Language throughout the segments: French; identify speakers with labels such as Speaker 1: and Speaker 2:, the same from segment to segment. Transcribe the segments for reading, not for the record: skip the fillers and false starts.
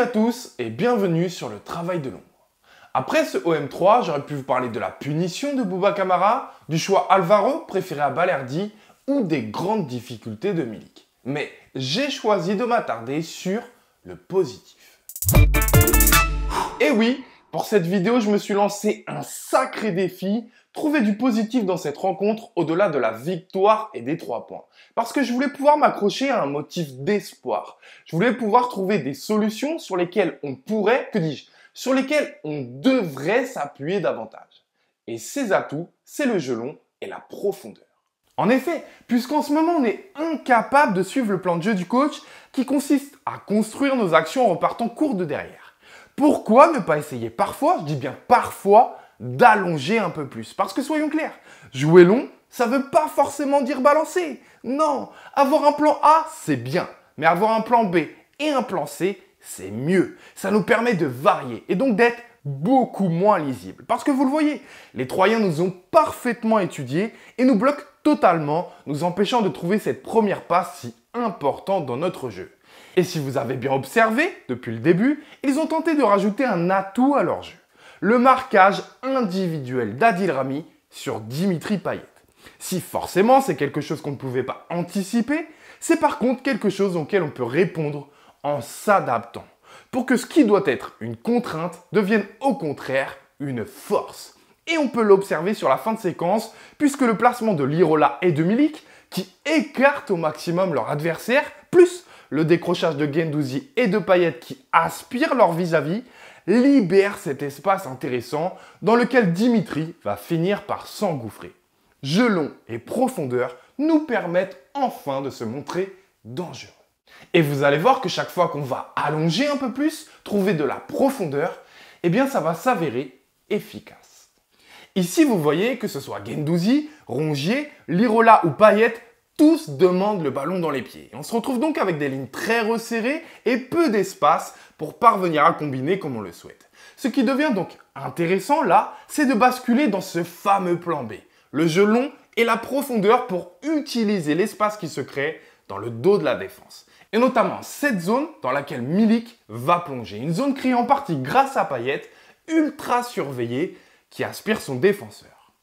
Speaker 1: à tous et bienvenue sur le travail de l'ombre. Après ce OM3, j'aurais pu vous parler de la punition de Bouba Camara, du choix Alvaro préféré à Balerdi ou des grandes difficultés de Milik. Mais j'ai choisi de m'attarder sur le positif. Et oui, pour cette vidéo, je me suis lancé un sacré défi, trouver du positif dans cette rencontre au-delà de la victoire et des 3 points. Parce que je voulais pouvoir m'accrocher à un motif d'espoir. Je voulais pouvoir trouver des solutions sur lesquelles on pourrait, sur lesquelles on devrait s'appuyer davantage. Et ces atouts, c'est le jeu long et la profondeur. En effet, puisqu'en ce moment on est incapable de suivre le plan de jeu du coach qui consiste à construire nos actions en repartant court de derrière. Pourquoi ne pas essayer parfois, je dis bien parfois, d'allonger un peu plus? Parce que soyons clairs, jouer long, ça ne veut pas forcément dire balancer. Non, avoir un plan A, c'est bien. Mais avoir un plan B et un plan C, c'est mieux. Ça nous permet de varier et donc d'être beaucoup moins lisible. Parce que vous le voyez, les Troyens nous ont parfaitement étudiés et nous bloquent totalement, nous empêchant de trouver cette première passe si importante dans notre jeu. Et si vous avez bien observé, depuis le début, ils ont tenté de rajouter un atout à leur jeu. Le marquage individuel d'Adil Rami sur Dimitri Payet. Si forcément c'est quelque chose qu'on ne pouvait pas anticiper, c'est par contre quelque chose auquel on peut répondre en s'adaptant. Pour que ce qui doit être une contrainte devienne au contraire une force. Et on peut l'observer sur la fin de séquence, puisque le placement de Lirola et de Milik, qui écartent au maximum leur adversaire, plus le décrochage de Guendouzi et de Payet qui aspirent leur vis-à-vis, libère cet espace intéressant dans lequel Dimitri va finir par s'engouffrer. Jeu long et profondeur nous permettent enfin de se montrer dangereux. Et vous allez voir que chaque fois qu'on va allonger un peu plus, trouver de la profondeur, eh bien ça va s'avérer efficace. Ici, vous voyez que ce soit Guendouzi, Rongier, Lirola ou Payet, tous demandent le ballon dans les pieds. Et on se retrouve donc avec des lignes très resserrées et peu d'espace pour parvenir à combiner comme on le souhaite. Ce qui devient donc intéressant là, c'est de basculer dans ce fameux plan B. Le jeu long et la profondeur pour utiliser l'espace qui se crée dans le dos de la défense. Et notamment cette zone dans laquelle Milik va plonger. Une zone créée en partie grâce à Payet, ultra surveillée, qui aspire son défenseur.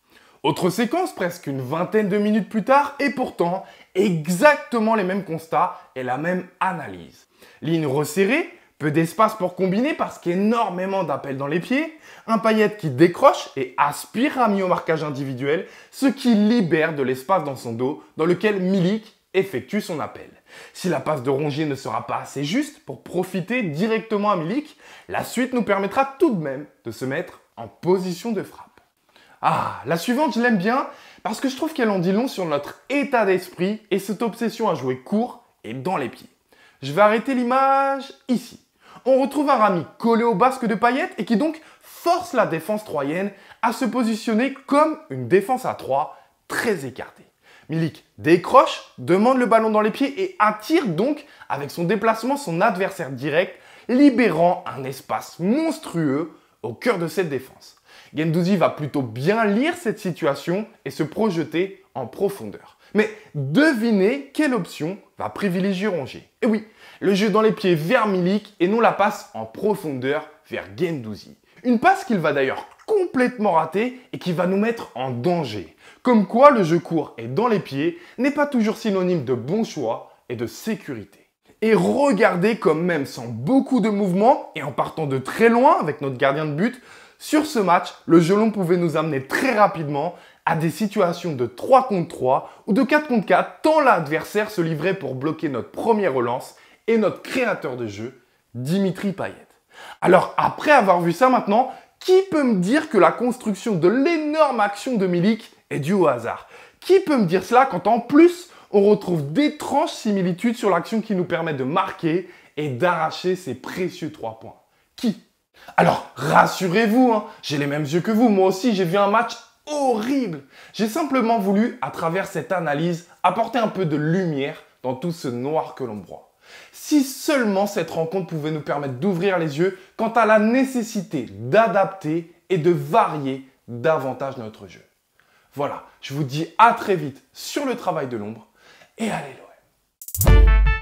Speaker 1: Autre séquence, presque une vingtaine de minutes plus tard, et pourtant exactement les mêmes constats et la même analyse. Ligne resserrée, peu d'espace pour combiner parce qu'énormément d'appels dans les pieds, un Payet qui décroche et aspire Rami au marquage individuel, ce qui libère de l'espace dans son dos dans lequel Milik effectue son appel. Si la passe de Rongier ne sera pas assez juste pour profiter directement à Milik, la suite nous permettra tout de même de se mettre en position de frappe. Ah, la suivante, je l'aime bien parce que je trouve qu'elle en dit long sur notre état d'esprit et cette obsession à jouer court et dans les pieds. Je vais arrêter l'image ici. On retrouve un Rami collé au basque de Payet et qui donc force la défense troyenne à se positionner comme une défense à 3 très écartée. Milik décroche, demande le ballon dans les pieds et attire donc avec son déplacement son adversaire direct, libérant un espace monstrueux au cœur de cette défense. Guendouzi va plutôt bien lire cette situation et se projeter en profondeur. Mais devinez quelle option va privilégier Rongier. Et oui, le jeu dans les pieds vers Milik et non la passe en profondeur vers Guendouzi. Une passe qu'il va d'ailleurs complètement rater et qui va nous mettre en danger. Comme quoi le jeu court et dans les pieds n'est pas toujours synonyme de bon choix et de sécurité. Et regardez comme même sans beaucoup de mouvement et en partant de très loin avec notre gardien de but, sur ce match, le jeu long pouvait nous amener très rapidement à des situations de 3 contre 3 ou de 4 contre 4 tant l'adversaire se livrait pour bloquer notre première relance et notre créateur de jeu, Dimitri Payet. Alors après avoir vu ça maintenant, qui peut me dire que la construction de l'énorme action de Milik est due au hasard? Qui peut me dire cela quand en plus on retrouve d'étranges similitudes sur l'action qui nous permet de marquer et d'arracher ces précieux 3 points? Qui? Alors, rassurez-vous, j'ai les mêmes yeux que vous. Moi aussi, j'ai vu un match horrible. J'ai simplement voulu, à travers cette analyse, apporter un peu de lumière dans tout ce noir que l'on broie. Si seulement cette rencontre pouvait nous permettre d'ouvrir les yeux quant à la nécessité d'adapter et de varier davantage notre jeu. Voilà, je vous dis à très vite sur le travail de l'ombre et allez l'OM.